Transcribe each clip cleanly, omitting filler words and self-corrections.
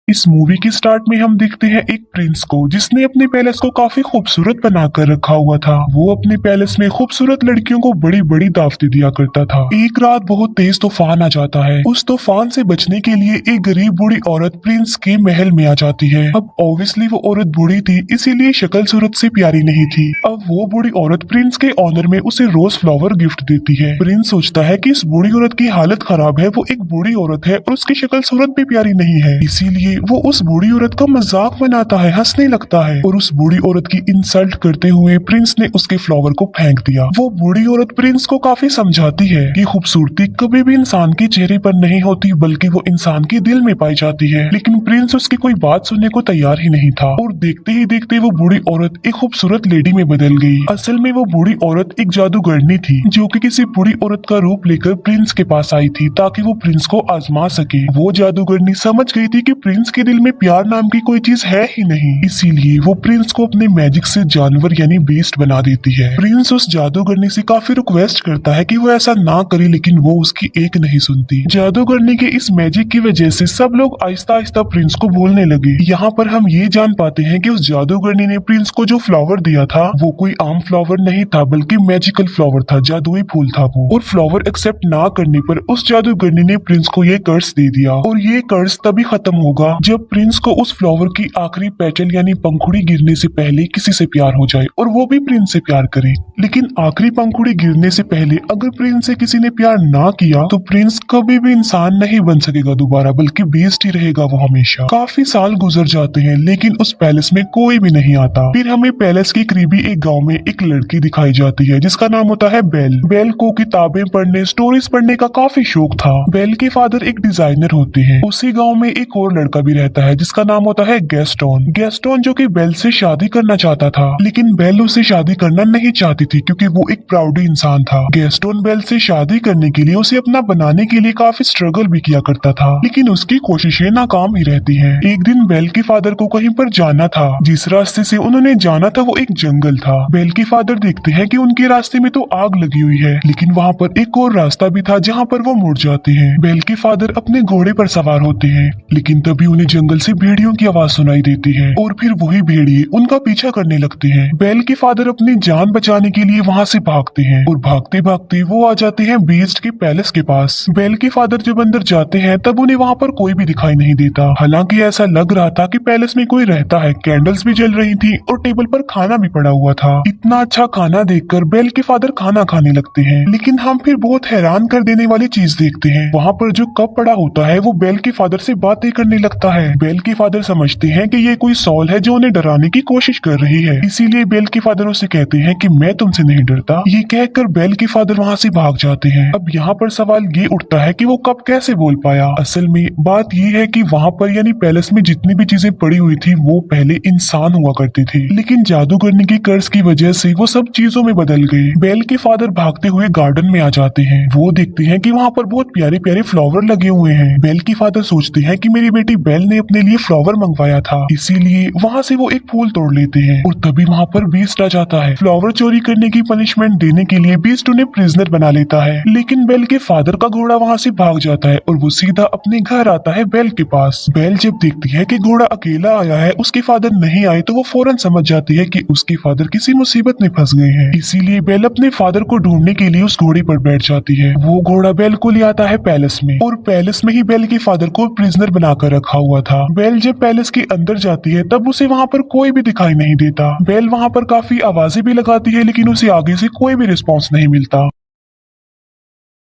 इस मूवी के स्टार्ट में हम देखते हैं एक प्रिंस को जिसने अपने पैलेस को काफी खूबसूरत बनाकर रखा हुआ था। वो अपने पैलेस में खूबसूरत लड़कियों को बड़ी बड़ी दावतें दिया करता था। एक रात बहुत तेज तूफान आ जाता है। उस तूफान से बचने के लिए एक गरीब बूढ़ी औरत प्रिंस के महल में आ जाती है। अब ऑब्वियसली वो औरत बूढ़ी थी, इसीलिए शक्ल सूरत से प्यारी नहीं थी। अब वो बूढ़ी औरत प्रिंस के ऑनर में उसे रोज फ्लावर गिफ्ट देती है। प्रिंस सोचता है कि इस बूढ़ी औरत की हालत खराब है, वो एक बूढ़ी औरत है और उसकी शक्ल सूरत भी प्यारी नहीं है, इसीलिए वो उस बूढ़ी औरत का मजाक बनाता है, हंसने लगता है और उस बूढ़ी औरत की इंसल्ट करते हुए प्रिंस ने उसके फ्लावर को फेंक दिया। वो बूढ़ी औरत प्रिंस को काफी समझाती है कि खूबसूरती कभी भी इंसान के चेहरे पर नहीं होती, बल्कि वो इंसान के दिल में पाई जाती है। लेकिन प्रिंस उसकी कोई बात सुनने को तैयार ही नहीं था और देखते ही देखते वो बूढ़ी औरत एक खूबसूरत लेडी में बदल गई। असल में वो बूढ़ी औरत एक जादूगरनी थी जो कि किसी बूढ़ी औरत का रूप लेकर प्रिंस के पास आई थी ताकि वो प्रिंस को आजमा सके। वो जादूगरनी समझ गई थी कि प्रिंस के दिल में प्यार नाम की कोई चीज है ही नहीं, इसीलिए वो प्रिंस को अपने मैजिक से जानवर यानी बीस्ट बना देती है। प्रिंस उस जादूगरनी से काफी रिक्वेस्ट करता है कि वो ऐसा ना करे, लेकिन वो उसकी एक नहीं सुनती। जादूगरनी के इस मैजिक की वजह से सब लोग आहिस्ता आहिस्ता प्रिंस को भूलने लगे। यहाँ पर हम ये जान पाते हैं कि उस जादूगरनी ने प्रिंस को जो फ्लावर दिया था वो कोई आम फ्लावर नहीं था, बल्कि मैजिकल फ्लावर था, जादुई फूल था वो। और फ्लावर एक्सेप्ट ना करने पर उस जादूगरनी ने प्रिंस को ये कर्ज दे दिया और ये कर्ज तभी खत्म होगा जब प्रिंस को उस फ्लावर की आखिरी पेटल यानी पंखुड़ी गिरने से पहले किसी से प्यार हो जाए और वो भी प्रिंस से प्यार करे। लेकिन आखिरी पंखुड़ी गिरने से पहले अगर प्रिंस से किसी ने प्यार ना किया तो प्रिंस कभी भी इंसान नहीं बन सकेगा दोबारा, बल्कि बीस्ट ही रहेगा वो हमेशा। काफी साल गुजर जाते हैं लेकिन उस पैलेस में कोई भी नहीं आता। फिर हमें पैलेस के करीबी एक गाँव में एक लड़की दिखाई जाती है जिसका नाम होता है बेल। बेल को किताबें पढ़ने, स्टोरीज पढ़ने का काफी शौक था। बेल के फादर एक डिजाइनर होते हैं। उसी गाँव में एक और लड़का भी रहता है जिसका नाम होता है गैस्टोन। गैस्टोन जो कि बेल से शादी करना चाहता था, लेकिन बेल उससे शादी करना नहीं चाहती थी क्योंकि वो एक प्राउड इंसान था। गैस्टोन बेल से शादी करने के लिए उसे अपना बनाने के लिए काफी स्ट्रगल भी किया करता था, लेकिन उसकी कोशिशें नाकाम ही रहती हैं। एक दिन बेल के फादर को कहीं पर जाना था। जिस रास्ते से उन्होंने जाना था वो एक जंगल था। बेल के फादर देखते हैं कि उनके रास्ते में तो आग लगी हुई है, लेकिन वहाँ पर एक और रास्ता भी था जहाँ पर वो मुड़ जाते हैं। बेल के फादर अपने घोड़े पर सवार होते हैं, लेकिन तभी उन्हें जंगल से भेड़ियों की आवाज सुनाई देती है और फिर वही भेड़िए उनका पीछा करने लगते हैं। बेल के फादर अपनी जान बचाने के लिए वहाँ से भागते हैं और भागते भागते वो आ जाते हैं बीस्ट के पैलेस के पास। बेल के फादर जब अंदर जाते हैं तब उन्हें वहाँ पर कोई भी दिखाई नहीं देता। हालांकि ऐसा लग रहा था कि पैलेस में कोई रहता है। कैंडल्स भी जल रही थी और टेबल पर खाना भी पड़ा हुआ था। इतना अच्छा खाना देखकर बेल के फादर खाना खाने लगते हैं, लेकिन हम फिर बहुत हैरान कर देने वाली चीज देखते हैं। वहाँ पर जो कप पड़ा होता है वो बेल के फादर से बातें करने लगता है। बेल के फादर समझते हैं कि ये कोई सॉल है जो उन्हें डराने की कोशिश कर रही है, इसीलिए बेल के फादर उसे कहते हैं कि मैं तुमसे नहीं डरता। ये कहकर बेल के फादर वहाँ से भाग जाते हैं। अब यहाँ पर सवाल ये उठता है कि वो कब कैसे बोल पाया। असल में बात ये है कि वहाँ पर यानी पैलेस में जितनी भी चीजें पड़ी हुई थी वो पहले इंसान हुआ करते थे, लेकिन जादूगरनी के कर्ज की वजह से वो सब चीजों में बदल गए। बेल के फादर भागते हुए गार्डन में आ जाते हैं। वो देखते हैं कि वहाँ पर बहुत प्यारे प्यारे फ्लावर लगे हुए हैं। बेल के फादर सोचते हैं कि मेरी बेटी बेल ने अपने लिए फ्लावर मंगवाया था, इसीलिए वहाँ से वो एक फूल तोड़ लेते हैं और तभी वहाँ पर बीस्ट आ जाता है। फ्लावर चोरी करने की पनिशमेंट देने के लिए बीस्ट उन्हें प्रिजनर बना लेता है, लेकिन बेल के फादर का घोड़ा वहाँ से भाग जाता है और वो सीधा अपने घर आता है बेल के पास। बेल जब देखती है कि घोड़ा अकेला आया है, उसके फादर नहीं आए, तो वो फौरन समझ जाती है कि उसके फादर किसी मुसीबत में फंस गए हैं, इसीलिए बेल अपने फादर को ढूंढने के लिए उस घोड़े पर बैठ जाती है। वो घोड़ा बेल को ले आता है पैलेस में और पैलेस में ही बेल के फादर को प्रिजनर बनाकर रखा हुआ था। बेल जब पैलेस के अंदर जाती है तब उसे वहाँ पर कोई भी दिखाई नहीं देता। बेल वहाँ पर काफी आवाजें भी लगाती है, लेकिन उसे आगे से कोई भी रिस्पॉन्स नहीं मिलता।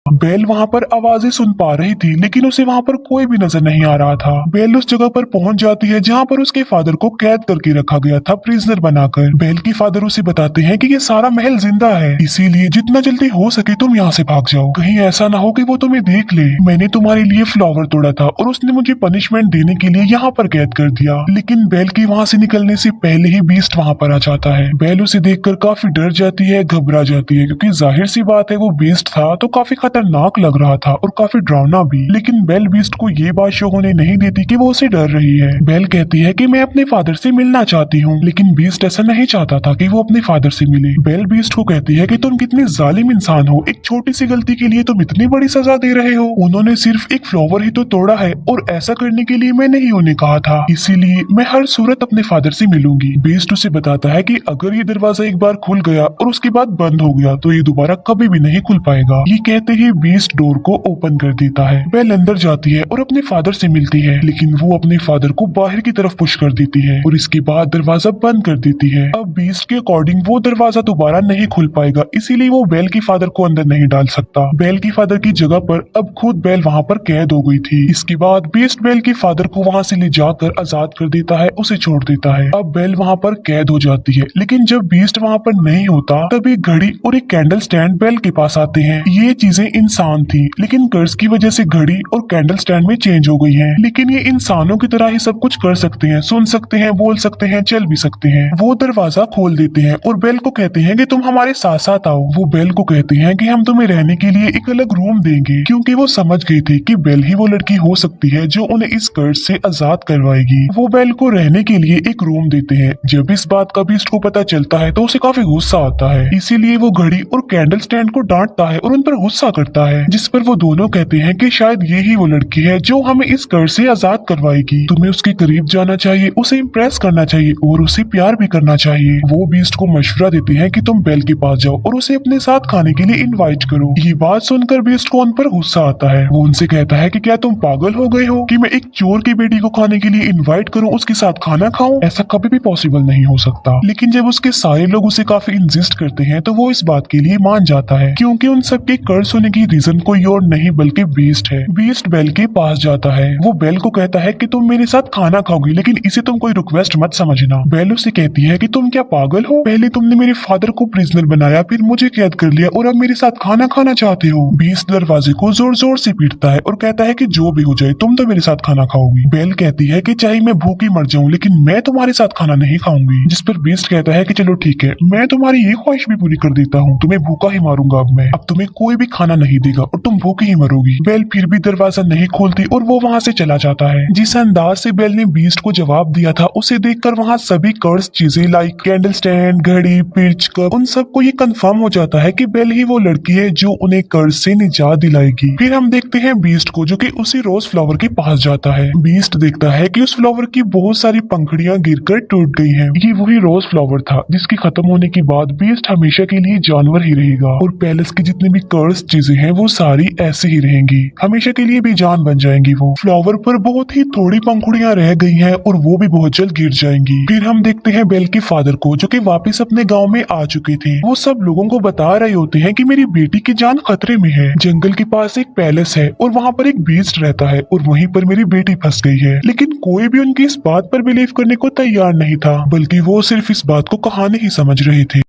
बेल वहाँ पर आवाजें सुन पा रही थी, लेकिन उसे वहाँ पर कोई भी नजर नहीं आ रहा था। बेल उस जगह पर पहुंच जाती है जहाँ पर उसके फादर को कैद करके रखा गया था, प्रिजनर बनाकर। बेल के फादर उसे बताते हैं कि ये सारा महल जिंदा है, इसीलिए जितना जल्दी हो सके तुम यहाँ से भाग जाओ। कहीं ऐसा ना हो कि वो तुम्हें देख ले। मैंने तुम्हारे लिए फ्लावर तोड़ा था और उसने मुझे पनिशमेंट देने के लिए यहाँ पर कैद कर दिया। लेकिन बेल के वहाँ से निकलने से पहले ही बीस्ट वहाँ पर आ जाता है। बेल उसे देखकर काफी डर जाती है, घबरा जाती है, क्योंकि जाहिर सी बात है वो बीस्ट था तो काफी खतरनाक लग रहा था और काफी डरावना भी। लेकिन बेल बीस्ट को ये बात शो होने नहीं देती कि वो उसे डर रही है। बेल कहती है कि मैं अपने फादर से मिलना चाहती हूँ, लेकिन बीस्ट ऐसा नहीं चाहता था कि वो अपने फादर से मिले। बेल बीस्ट को कहती है कि तुम कितने जालिम इंसान हो, एक छोटी सी गलती के लिए तुम इतनी बड़ी सजा दे रहे हो। उन्होंने सिर्फ एक फ्लावर ही तो तोड़ा है और ऐसा करने के लिए मैं नहीं उन्हें कहा था, इसीलिए मैं हर सूरत अपने फादर से मिलूंगी। बीस्ट उसे बताता है कि अगर ये दरवाजा एक बार खुल गया और उसके बाद बंद हो गया तो ये दोबारा कभी भी नहीं खुल पाएगा। ये कहते ही बीस्ट डोर को ओपन कर देता है। बेल अंदर जाती है और अपने फादर से मिलती है, लेकिन वो अपने फादर को बाहर की तरफ पुश कर देती है और इसके बाद दरवाजा बंद कर देती है। अब बीस्ट के अकॉर्डिंग वो दरवाजा दोबारा नहीं खुल पाएगा, इसीलिए वो बेल की फादर को अंदर नहीं डाल सकता। बेल की फादर की जगह पर अब खुद बेल वहाँ पर कैद हो गई थी। इसके बाद बीस्ट बेल की फादर को वहाँ से ले जाकर आजाद कर देता है, उसे छोड़ देता है। अब बेल वहाँ पर कैद हो जाती है, लेकिन जब बीस्ट वहाँ पर नहीं होता तब एक घड़ी और एक कैंडल स्टैंड बेल के पास आते हैं। ये चीजें इंसान थी, लेकिन कर्ज की वजह से घड़ी और कैंडल स्टैंड में चेंज हो गई है। लेकिन ये इंसानों की तरह ही सब कुछ कर सकते हैं, सुन सकते हैं, बोल सकते हैं, चल भी सकते हैं। वो दरवाजा खोल देते हैं और बेल को कहते हैं कि तुम हमारे साथ साथ आओ। वो बेल को कहते हैं कि हम तुम्हें रहने के लिए एक अलग रूम देंगे, क्योंकि वो समझ गई थी कि बेल ही वो लड़की हो सकती है जो उन्हें इस कर्ज से आजाद करवाएगी। वो बेल को रहने के लिए एक रूम देते हैं। जब इस बात का बीस्ट को पता चलता है तो उसे काफी गुस्सा आता है, इसीलिए वो घड़ी और कैंडल स्टैंड को डांटता है और उन पर गुस्सा करता है, जिस पर वो दोनों कहते हैं कि शायद ये ही वो लड़की है जो हमें इस कर्ज से आजाद करवाएगी। तुम्हें उसके करीब जाना चाहिए, उसे इम्प्रेस करना चाहिए और उसे प्यार भी करना चाहिए। वो बीस्ट को मशवरा देते हैं कि तुम बेल के पास जाओ और उसे अपने साथ खाने के लिए इनवाइट करो। ये बात सुनकर बीस्ट को उन पर गुस्सा आता है। वो उनसे कहता है कि क्या तुम पागल हो गए हो कि मैं एक चोर की बेटी को खाने के लिए इनवाइट करूं, उसके साथ खाना खाऊं? ऐसा कभी भी पॉसिबल नहीं हो सकता। लेकिन जब उसके सारे लोग उसे काफी इंसिस्ट करते हैं तो वो इस बात के लिए मान जाता है, क्योंकि उन सबके कर्ज होने की रीजन कोई और नहीं बल्कि बीस्ट है। बीस्ट बेल के पास जाता है। वो बेल को कहता है कि तुम मेरे साथ खाना खाओगी, लेकिन इसे तुम कोई रिक्वेस्ट मत समझना। बेल उसे कहती है कि तुम क्या पागल हो? पहले तुमने मेरे फादर को प्रिजनर बनाया, फिर मुझे कैद कर लिया और अब मेरे साथ खाना खाना चाहते हो। बीस्ट दरवाजे को जोर जोर से पीटता है और कहता है कि जो भी हो जाए तुम तो मेरे साथ खाना खाओगी। बेल कहती है कि चाहे मैं भूखी मर जाऊं, लेकिन मैं तुम्हारे साथ खाना नहीं खाऊंगी। जिस पर बीस्ट कहता है कि चलो ठीक है, मैं तुम्हारी ये ख्वाहिश भी पूरी कर देता हूँ, तुम्हें भूखा ही मारूंगा अब तुम्हें कोई भी खाना नहीं देगा और तुम भूखी ही मरोगी। बेल फिर भी दरवाजा नहीं खोलती और वो वहाँ से चला जाता है। जिस अंदाज से बेल ने बीस्ट को जवाब दिया था, उसे देखकर वहाँ सभी कर्ज चीजें लाइक कैंडल स्टैंड, घड़ी, पिर्च, कप, उन सबको ये कंफर्म हो जाता है कि बेल ही वो लड़की है जो उन्हें कर्ज से निजात दिलाएगी। फिर हम देखते हैं बीस्ट को जो कि उसी रोज फ्लावर के पास जाता है। बीस्ट देखता है कि उस फ्लावर की बहुत सारी पंखुड़ियां गिरकर टूट गई हैं। ये वही रोज फ्लावर था जिसके खत्म होने के बाद बीस्ट हमेशा के लिए जानवर ही रहेगा और पैलेस की जितनी भी कर्ज चीजें हैं वो सारी ऐसे ही रहेंगी, हमेशा के लिए बेजान बन जाएंगी। वो फ्लावर पर बहुत ही थोड़ी पंखुड़ियां रह गई हैं और वो भी बहुत जल्द गिर जाएंगी। फिर हम देखते हैं बेल के फादर को जो कि वापस अपने गांव में आ चुके थे। वो सब लोगों को बता रहे होते हैं कि मेरी बेटी की जान खतरे में है। जंगल के पास एक पैलेस है और वहाँ पर एक बीस्ट रहता है और वहीं पर मेरी बेटी फंस गई है। लेकिन कोई भी उनकी इस बात पर बिलीव करने को तैयार नहीं था, बल्कि वो सिर्फ इस बात को कहानी ही समझ रहे थे।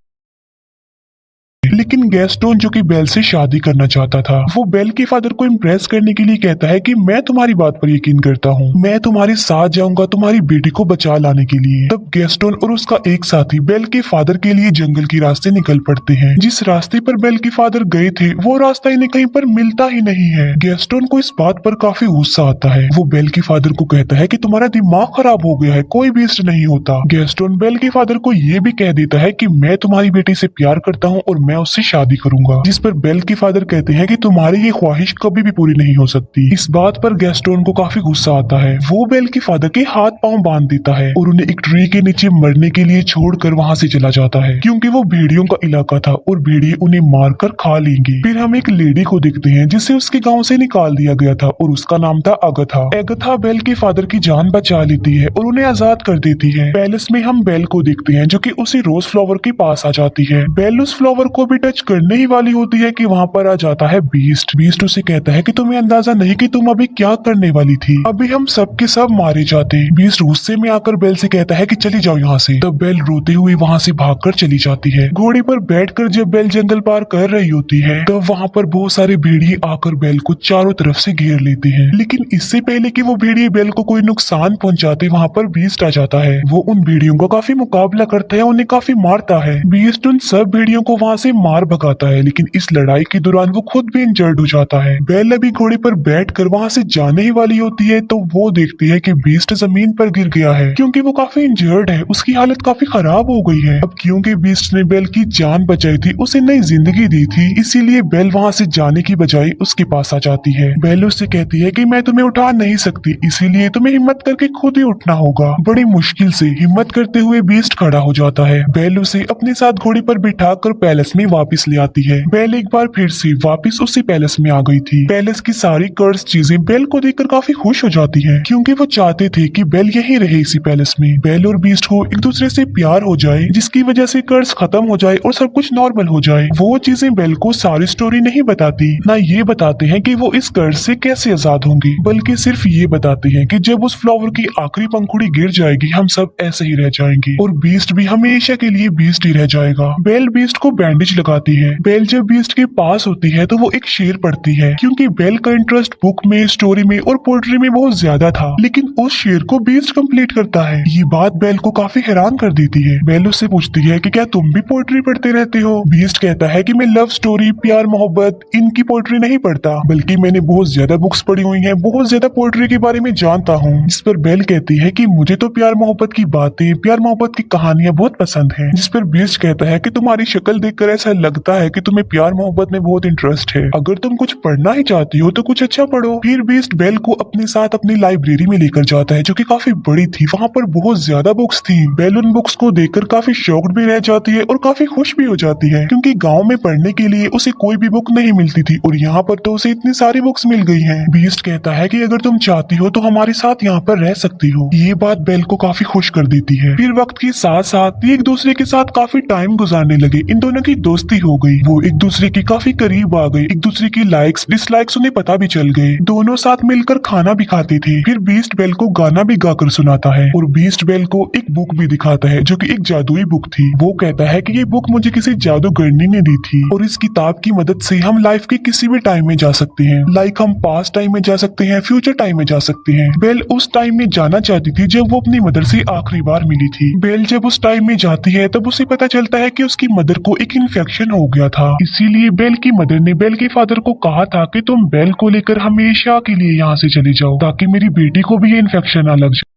लेकिन गैस्टोन जो कि बेल से शादी करना चाहता था, वो बेल के फादर को इम्प्रेस करने के लिए कहता है कि मैं तुम्हारी बात पर यकीन करता हूँ, मैं तुम्हारे साथ जाऊंगा तुम्हारी बेटी को बचा लाने के लिए। तब गैस्टोन और उसका एक साथी बेल के फादर के लिए जंगल के रास्ते निकल पड़ते हैं। जिस रास्ते पर बेल के फादर गए थे वो रास्ता इन्हें कहीं पर मिलता ही नहीं है। गैस्टोन को इस बात पर काफी गुस्सा आता है। वो बेल के फादर को कहता है कि तुम्हारा दिमाग खराब हो गया है, कोई बीस्ट नहीं होता। गैस्टोन बेल के फादर को ये भी कह देता है कि मैं तुम्हारी बेटी से प्यार करता हूँ और मैं उससे शादी करूंगा। जिस पर बेल के फादर कहते हैं कि तुम्हारी ये ख्वाहिश कभी भी पूरी नहीं हो सकती। इस बात पर गैस्टोन को काफी गुस्सा आता है। वो बेल के फादर के हाथ पांव बांध देता है और उन्हें एक ट्री के नीचे मरने के लिए छोड़कर वहां से चला जाता है, क्योंकि वो भेड़ियों का इलाका था और भेड़िए उन्हें मारकर खा लेंगे। फिर हम एक लेडी को देखते हैं जिसे उसके गाँव से निकाल दिया गया था और उसका नाम था अगथा। अगथा बेल के फादर की जान बचा लेती है और उन्हें आजाद कर देती है। पैलेस में हम बेल को देखते हैं जो कि उसी रोज फ्लावर के पास आ जाती है। बेल उस फ्लावर को भी टच करने ही वाली होती है कि वहाँ पर आ जाता है बीस्ट। बीस्ट उसे कहता है कि तुम्हें अंदाजा नहीं कि तुम अभी क्या करने वाली थी, अभी हम सब के सब मारे जाते। बीस्ट गुस्से में आकर बेल से कहता है कि चली जाओ यहाँ से। तब बेल रोते हुए वहाँ से भागकर चली जाती है। घोड़े पर बैठकर जब बेल जंगल पार कर रही होती है तब वहाँ पर बहुत सारे भेड़िए आकर बेल को चारों तरफ से घेर लेते हैं। लेकिन इससे पहले कि वो भेड़िए बेल को कोई नुकसान पहुंचाते वहाँ पर बीस्ट आ जाता है। वो उन भेड़ियों का काफी मुकाबला करता है, उन्हें काफी मारता है। बीस्ट उन सब भेड़ियों को वहाँ से मार मार भगाता है, लेकिन इस लड़ाई के दौरान वो खुद भी इंजर्ड हो जाता है। बेल अभी घोड़े पर बैठकर वहां से जाने ही वाली होती है तो वो देखती है कि बीस्ट जमीन पर गिर गया है क्योंकि वो काफी इंजर्ड है, उसकी हालत काफी खराब हो गई है। अब क्योंकि बीस्ट ने बेल की जान बचाई थी, उसे नई जिंदगी दी थी, इसीलिए बेल वहां से जाने की बजाय उसके पास आ जाती है। बेल उससे कहती है कि मैं तुम्हें उठा नहीं सकती, इसीलिए तुम्हें हिम्मत करके खुद ही उठना होगा। बड़ी मुश्किल से हिम्मत करते हुए बीस्ट खड़ा हो जाता है। बेल उसे अपने साथ घोड़े पर बिठाकर पैलेस में वापस ले आती है। बेल एक बार फिर से वापस उसी पैलेस में आ गई थी। पैलेस की सारी कर्स चीजें बेल को देखकर काफी खुश हो जाती हैं, क्योंकि वो चाहते थे कि बेल यहीं रहे इसी पैलेस में। बेल और बीस्ट को एक दूसरे से प्यार हो जाए, जिसकी वजह से कर्स खत्म हो जाए और सब कुछ नॉर्मल हो जाए। वो चीजें बेल को सारी स्टोरी नहीं बताती, ना ये बताते हैं कि वो इस कर्ज से कैसे आजाद होंगी, बल्कि सिर्फ ये बताते हैं कि जब उस फ्लावर की आखिरी पंखुड़ी गिर जाएगी हम सब ऐसे ही रह जाएंगे और बीस्ट भी हमेशा के लिए बीस्ट ही रह जाएगा। बेल बीस्ट को बैंडेज लगाती है। बेल जब बीस्ट के पास होती है तो वो एक शेर पढ़ती है, क्योंकि बेल का इंटरेस्ट बुक में, स्टोरी में और पोएट्री में बहुत ज्यादा था, लेकिन उस शेर को बीस्ट कंप्लीट करता है। ये बात बेल को काफी हैरान कर देती है। बेल उससे पूछती है कि क्या तुम भी पोएट्री पढ़ते रहते हो? बीस्ट कहता है कि मैं लव स्टोरी, प्यार मोहब्बत, इनकी पोएट्री नहीं पढ़ता, बल्कि मैंने बहुत ज्यादा बुक्स पढ़ी हुई हैं, बहुत ज्यादा पोएट्री के बारे में जानता हूँ। जिस पर बेल कहती है कि मुझे तो प्यार मोहब्बत की बातें, प्यार मोहब्बत की कहानियां बहुत पसंद हैं। जिस पर बीस्ट कहता है कि तुम्हारी शक्ल देखकर ऐसा लगता है कि तुम्हें प्यार मोहब्बत में बहुत इंटरेस्ट है। अगर तुम कुछ पढ़ना ही चाहती हो तो कुछ अच्छा पढ़ो। फिर बीस्ट बेल को अपने साथ अपनी लाइब्रेरी में लेकर जाता है, जो कि काफी बड़ी थी। वहाँ पर बहुत ज्यादा बुक्स थी। बेल उन बुक्स को देखकर काफी शॉक्ड भी रह जाती है और काफी खुश भी हो जाती है, क्योंकि गाँव में पढ़ने के लिए उसे कोई भी बुक नहीं मिलती थी और यहाँ पर तो उसे इतनी सारी बुक्स मिल गई हैं। बीस्ट कहता है कि अगर तुम चाहती हो तो हमारे साथ यहाँ पर रह सकती हो। ये बात बेल को काफी खुश कर देती है। फिर वक्त के साथ साथ ये एक दूसरे के साथ काफी टाइम गुजारने लगे। इन दोनों की दोस्ती हो गई, वो एक दूसरे के काफी करीब आ गए, एक दूसरे की लाइक्स डिसलाइक्स उन्हें पता भी चल गए। दोनों साथ मिलकर खाना भी खाते थे। फिर बीस्ट बेल को गाना भी गाकर सुनाता है और बीस्ट बेल को एक बुक भी दिखाता है, जो कि एक जादुई बुक थी। वो कहता है कि ये बुक मुझे किसी जादूगरनी ने दी थी और इस किताब की मदद से हम लाइफ के किसी भी टाइम में जा सकते हैं। लाइक हम पास्ट टाइम में जा सकते हैं, फ्यूचर टाइम में जा सकते हैं। बेल उस टाइम में जाना चाहती थी जब वो अपनी मदर से आखिरी बार मिली थी। बेल जब उस टाइम में जाती है तब उसे पता चलता है कि उसकी मदर को एक इन्फेक्शन हो गया था। इसीलिए बेल की मदर ने बेल के फादर को कहा था कि तुम बेल को लेकर हमेशा के लिए यहाँ से चले जाओ, ताकि मेरी बेटी को भी ये इन्फेक्शन ना लग जाए।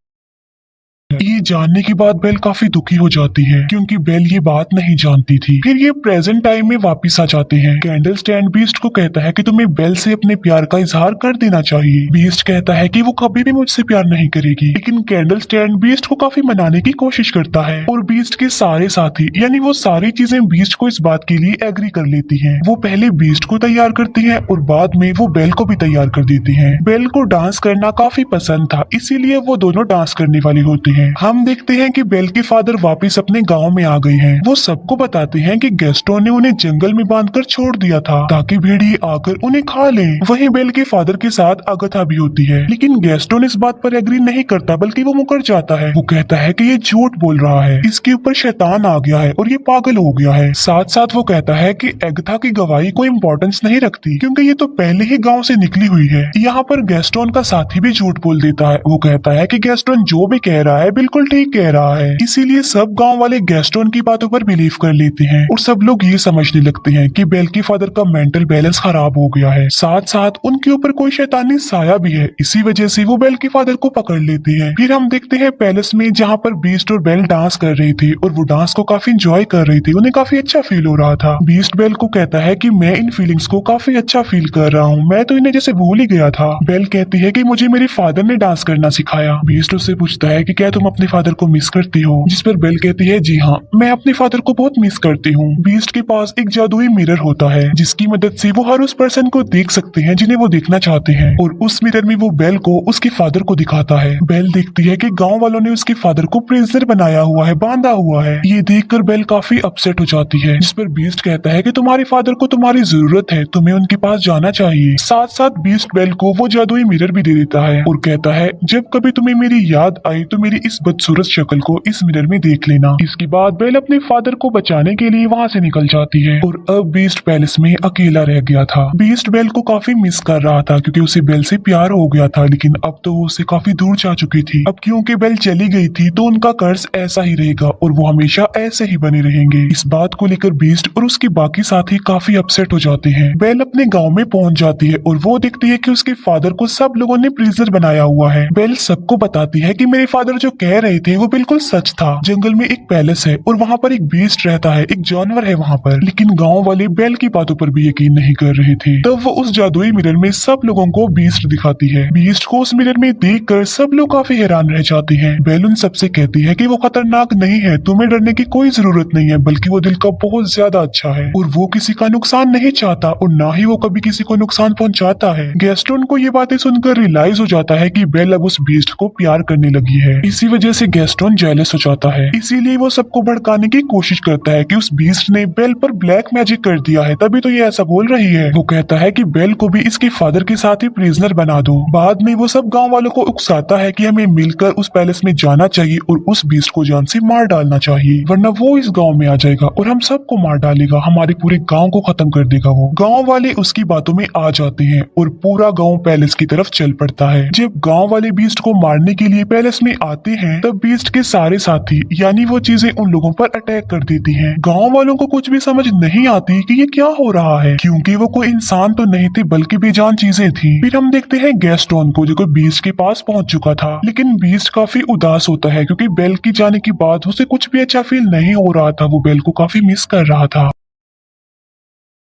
ये जानने के बाद बेल काफी दुखी हो जाती है, क्योंकि बेल ये बात नहीं जानती थी। फिर ये प्रेजेंट टाइम में वापस आ जाते हैं। कैंडल स्टैंड बीस्ट को कहता है कि तुम्हें बेल से अपने प्यार का इजहार कर देना चाहिए। बीस्ट कहता है कि वो कभी भी मुझसे प्यार नहीं करेगी, लेकिन कैंडल स्टैंड बीस्ट को काफी मनाने की कोशिश करता है और बीस्ट के सारे साथी यानी वो सारी चीजें बीस्ट को इस बात के लिए एग्री कर लेती है। वो पहले बीस्ट को तैयार करती है और बाद में वो बेल को भी तैयार कर देती है। बेल को डांस करना काफी पसंद था, इसीलिए वो दोनों डांस करने वाली होती है। हम देखते हैं कि बेल के फादर वापस अपने गांव में आ गए हैं। वो सबको बताते हैं कि गैस्टोन ने उन्हें जंगल में बांधकर छोड़ दिया था ताकि भेड़िए आकर उन्हें खा लें। वहीं बेल के फादर के साथ अगथा भी होती है, लेकिन गैस्टोन इस बात पर एग्री नहीं करता, बल्कि वो मुकर जाता है। वो कहता है कि ये झूठ बोल रहा है, इसके ऊपर शैतान आ गया है और ये पागल हो गया है। साथ साथ वो कहता है कि अगथा की गवाही कोई इम्पोर्टेंस नहीं रखती, क्योंकि ये तो पहले ही गाँव से निकली हुई है। यहाँ पर गैस्टोन का साथी भी झूठ बोल देता है। वो कहता है कि गैस्टोन जो भी कह रहा है बिल्कुल ठीक कह रहा है। इसीलिए सब गांव वाले गैस्टोन की बातों पर बिलीव कर लेते हैं और सब लोग ये समझने लगते हैं कि बेल के फादर का मेंटल बैलेंस खराब हो गया है। साथ साथ उनके ऊपर कोई शैतानी साया भी है, इसी वजह से वो बेल के फादर को पकड़ लेते हैं। फिर हम देखते हैं पैलेस में, जहाँ पर बीस्ट और बेल डांस कर रहे थे और वो डांस को काफी इंजॉय कर रहे थे। उन्हें काफी अच्छा फील हो रहा था। बीस्ट बेल को कहता है कि मैं इन फीलिंग्स को काफी अच्छा फील कर रहा हूँ, मैं तो इन्हें जैसे भूल ही गया था। बेल कहती है कि मुझे मेरे फादर ने डांस करना सिखाया। बीस्ट उससे पूछता है कि क्या तुम अपने फादर को मिस करती हो? जिस पर बेल कहती है जी हाँ, मैं अपने फादर को बहुत मिस करती हूँ। बीस्ट के पास एक जादुई मिरर होता है, जिसकी मदद से वो हर उस पर्सन को देख सकते हैं जिन्हें वो देखना चाहते हैं, और उस मिरर में वो बेल को उसके फादर को दिखाता है। बेल देखती है कि गांव वालों ने उसके फादर को प्रिजनर बनाया हुआ है, बांधा हुआ है। ये देखकर बेल काफी अपसेट हो जाती है, जिस पर बीस्ट कहता है कि तुम्हारे फादर को तुम्हारी जरूरत है, तुम्हें उनके पास जाना चाहिए। साथ साथ बीस्ट बेल को वो जादुई मिरर भी दे देता है और कहता है जब कभी तुम्हें मेरी याद आई तो मेरी इस बदसूरत खूबसूरत शक्ल को इस मिरर में देख लेना। इसके बाद बेल अपने फादर को बचाने के लिए वहाँ से निकल जाती है और अब बीस्ट पैलेस में अकेला रह गया था। बीस्ट बेल को काफी मिस कर रहा था क्योंकि उसे बेल से प्यार हो गया था, लेकिन अब तो वो उससे काफी दूर जा चुकी थी। अब क्योंकि बेल चली गई थी तो उनका कर्ज ऐसा ही रहेगा और वो हमेशा ऐसे ही बने रहेंगे। इस बात को लेकर बीस्ट और उसके बाकी साथी काफी अपसेट हो जाते हैं। बेल अपने गाँव में पहुंच जाती है और वो देखती है कि उसके फादर को सब लोगों ने प्रिजनर बनाया हुआ है। बेल सबको बताती है कि मेरे फादर जो कह रहे थे वो बिल्कुल सच था। जंगल में एक पैलेस है और वहाँ पर एक बीस्ट रहता है, एक जानवर है वहाँ पर। लेकिन गाँव वाले बेल की बातों पर भी यकीन नहीं कर रहे थे। तब वो उस जादुई मिरर में सब लोगों को बीस्ट दिखाती है। बीस्ट को उस मिरर में देखकर सब लोग काफी हैरान रह जाते हैं। बेल उन सबसे कहती है कि वो खतरनाक नहीं है, तुम्हें डरने की कोई जरूरत नहीं है, बल्कि वो दिल का बहुत ज्यादा अच्छा है और वो किसी का नुकसान नहीं चाहता और ना ही वो कभी किसी को नुकसान पहुंचाता है। गैस्टोन को ये बातें सुनकर रियलाइज हो जाता है कि बेल अब उस बीस्ट को प्यार करने लगी है। इसी वजह से गैस्टोन जेलस हो जाता है, इसीलिए वो सबको भड़काने की कोशिश करता है कि उस बीस्ट ने बेल पर ब्लैक मैजिक कर दिया है, तभी तो ये ऐसा बोल रही है। वो कहता है कि बेल को भी इसके फादर के साथ ही प्रिजनर बना दो। बाद में वो सब गाँव वालों को उकसाता है कि हमें मिलकर उस पैलेस में जाना चाहिए और उस बीस्ट को जान से मार डालना चाहिए, वरना वो इस गाँव में आ जाएगा और हम सबको मार डालेगा, हमारे पूरे गाँव को खत्म कर देगा। वो गाँव वाले उसकी बातों में आ जाते हैं और पूरा गाँव पैलेस की तरफ चल पड़ता है। जब गाँव वाले बीस्ट को मारने के लिए पैलेस में आते हैं तब बीस्ट के सारे साथी यानी वो चीजें उन लोगों पर अटैक कर देती हैं। गाँव वालों को कुछ भी समझ नहीं आती कि ये क्या हो रहा है, क्योंकि वो कोई इंसान तो नहीं थे बल्कि बेजान चीजें थी। फिर हम देखते हैं गैस्टोन को जो कि बीस्ट के पास पहुंच चुका था, लेकिन बीस्ट काफी उदास होता है क्योंकि बेल की जाने के बाद उसे कुछ भी अच्छा फील नहीं हो रहा था। वो बेल को काफी मिस कर रहा था।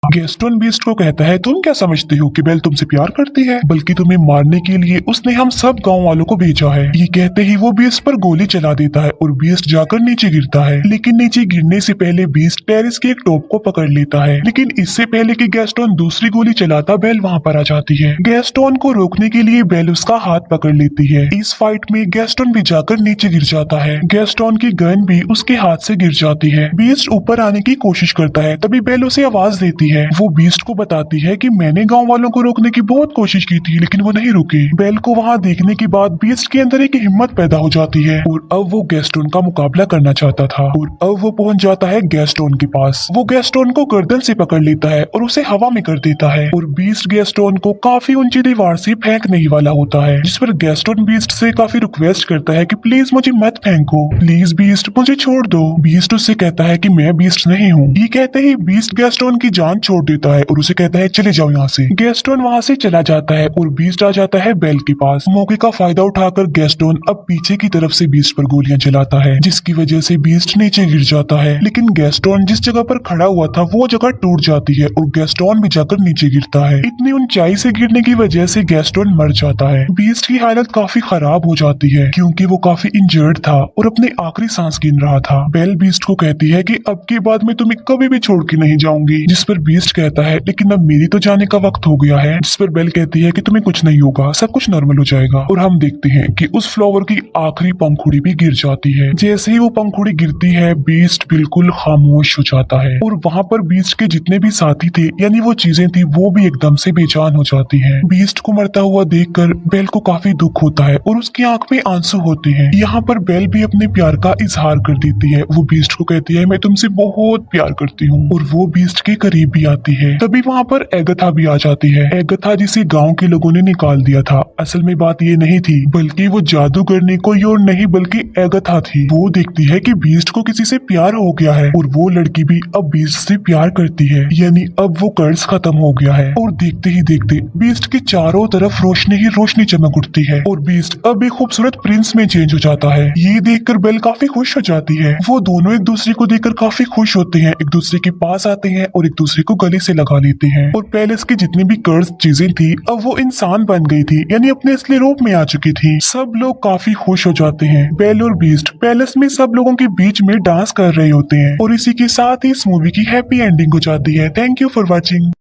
गैस्टोन बीस्ट को कहता है तुम क्या समझते हो कि बेल तुमसे प्यार करती है, बल्कि तुम्हें मारने के लिए उसने हम सब गांव वालों को भेजा है। ये कहते ही वो बीस्ट पर गोली चला देता है और बीस्ट जाकर नीचे गिरता है, लेकिन नीचे गिरने से पहले बीस्ट टेरिस के एक टॉप को पकड़ लेता है। लेकिन इससे पहले कि गैस्टोन दूसरी गोली चलाता बेल वहाँ पर आ जाती है। गैस्टोन को रोकने के लिए बेल उसका हाथ पकड़ लेती है। इस फाइट में गैस्टोन भी जाकर नीचे गिर जाता है। गैस्टोन की गन भी उसके हाथ से गिर जाती है। बीस्ट ऊपर आने की कोशिश करता है, तभी बेल उसे आवाज देती है। वो बीस्ट को बताती है कि मैंने गांव वालों को रोकने की बहुत कोशिश की थी लेकिन वो नहीं रुके। बेल को वहां देखने के बाद बीस्ट के अंदर एक हिम्मत पैदा हो जाती है और अब वो गैस्टोन का मुकाबला करना चाहता था और अब वो पहुंच जाता है गैस्टोन के पास। वो गैस्टोन को गर्दन से पकड़ लेता है और उसे हवा में कर देता है और बीस्ट गैस्टोन को काफी ऊंची दीवार से फेंकने ही वाला होता है, जिस पर गैस्टोन बीस्ट से काफी रिक्वेस्ट करता है कि प्लीज मुझे मत फेंको, प्लीज बीस्ट मुझे छोड़ दो। बीस्ट उससे कहता है कि मैं बीस्ट नहीं हूँ। ये कहते ही बीस्ट गैस्टोन की जान छोड़ देता है और उसे कहता है चले जाओ यहाँ से। गैस्टोन वहाँ से चला जाता है और बीस्ट आ जाता है बेल के पास। मौके का फायदा उठाकर गैस्टोन अब पीछे की तरफ से बीस्ट पर गोलियां चलाता है, जिसकी वजह से बीस्ट नीचे गिर जाता है। लेकिन गैस्टोन जिस जगह पर खड़ा हुआ था वो जगह टूट जाती है और गैस्टोन भी जाकर नीचे गिरता है। इतनी ऊंचाई से गिरने की वजह से गैस्टोन मर जाता है। बीस्ट की हालत काफी खराब हो जाती है क्योंकि वो काफी इंजर्ड था और अपने आखिरी सांस गिन रहा था। बेल बीस्ट को कहती है कि अब के बाद मैं तुम्हें कभी भी छोड़ के नहीं जाऊंगी, जिस पर बीस्ट कहता है लेकिन अब मेरी तो जाने का वक्त हो गया है। जिस पर बेल कहती है कि तुम्हें कुछ नहीं होगा, सब कुछ नॉर्मल हो जाएगा। और हम देखते हैं कि उस फ्लावर की आखिरी पंखुड़ी भी गिर जाती है। जैसे ही वो पंखुड़ी गिरती है बीस्ट बिल्कुल खामोश हो जाता है और वहाँ पर बीस्ट के जितने भी साथी थे यानी वो चीजें थी वो भी एकदम से बेजान हो जाती हैं। बीस्ट को मरता हुआ देखकर बेल को काफी दुख होता है और उसकी आंख में आंसू होते हैं। यहाँ पर बेल भी अपने प्यार का इजहार कर देती है। वो बीस्ट को कहती है मैं तुमसे बहुत प्यार करती हूँ और वो बीस्ट के करीब भी आती है। तभी वहाँ पर एगथा भी आ जाती है। एगथा जिसे गांव के लोगों ने निकाल दिया था, असल में बात ये नहीं थी बल्कि वो जादूगरनी कोई और नहीं बल्कि एगथा थी। वो देखती है कि बीस्ट को किसी से प्यार हो गया है और वो लड़की भी अब बीस्ट से प्यार करती है, यानी अब वो कर्ज खत्म हो गया है। और देखते ही देखते बीस्ट के चारों तरफ रोशनी ही रोशनी चमक उठती है और बीस्ट अब एक खूबसूरत प्रिंस में चेंज हो जाता है। ये देखकर बेल काफी खुश हो जाती है। वो दोनों एक दूसरे को देखकर काफी खुश होते हैं, एक दूसरे के पास आते हैं और एक दूसरे को गले से लगा लेते हैं। और पैलेस की जितनी भी कर्ज चीजें थी अब वो इंसान बन गई थी, यानी अपने असली रूप में आ चुकी थी। सब लोग काफी खुश हो जाते हैं। बेल और बीस्ट पैलेस में सब लोगों के बीच में डांस कर रहे होते हैं और इसी के साथ ही इस मूवी की हैप्पी एंडिंग हो जाती है। Thank you for watching.